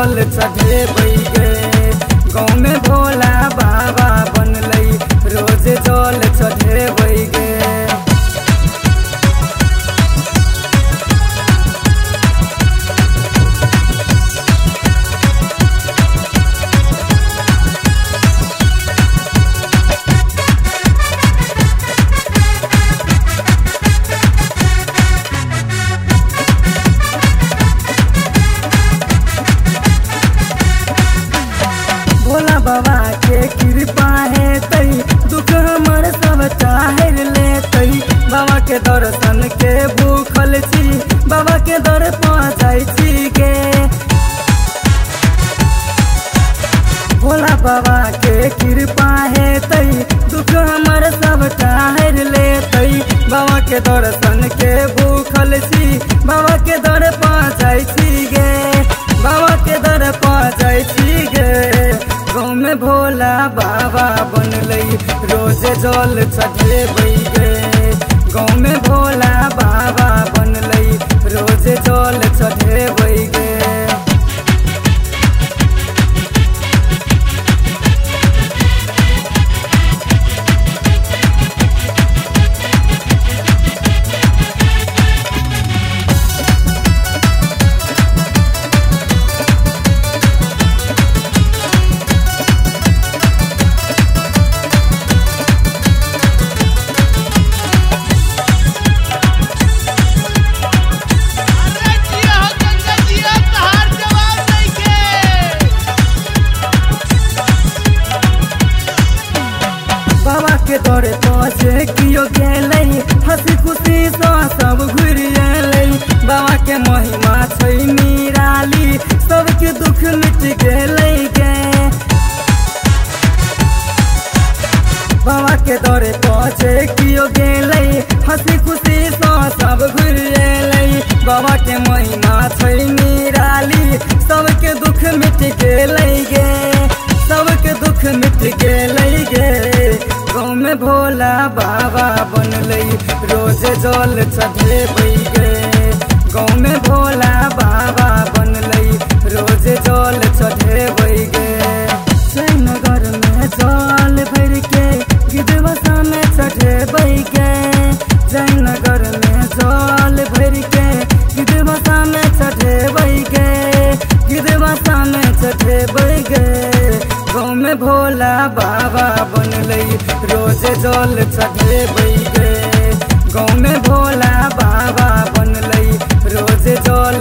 जल चढ़ेबै गे। गाँव में भोला बाबा बनलै रोज जल चढ़ेबै गे। भोला बाबा के कृपा है तई दुख हमर सब चाहर लेतै। बाबा के दर्शन के भूखल छी बाबा के दर पहुँचाई छी गे। भोला बाबा के कृपा है तई दुख हमर सब चाहर लेतै। बाबा के दर्शन के भूखल छी बाबा के दर पहुँचाई छी गे। बाबा के दर पहुँचाई छी गे। गाँव में भोला बाबा बनलै रोज जल चढ़ेबै गे। गाँव में भोला बाबा बनलै रोज जल चढ़ेबै गे। के दौड़े पहुँचे कियो गेलै हंसी खुशी सँ सब घुरि एलै। बाबा के महिमा छै निराली सबके दुख मिट गेलै गे। बाबा के दौड़े पहुँचे कियो गेलै हंसी खुशी सँ सब घुरि एलै। बाबा के महिमा छै निराली सबके दुख मिट गेलै गे। सबके दुख मिट गेलै गे। गाँव में भोला बाबा बनलै रोज जल चढ़ेबै गे। गाँव में भोला बाबा बनलै रोज जल चढ़ेबै गे। जयनगर में जल भर के गिद्धवसा में चढ़ेबै गे। जयनगर में जल भर के गिद्धवसा में चढ़ेबै गे। गिद्धवसा में चढ़ेबै गे। गाँव में भोला बाबा बनलै रोज जल चढ़ेबै गे। गाँव में भोला बाबा बनलै रोज जल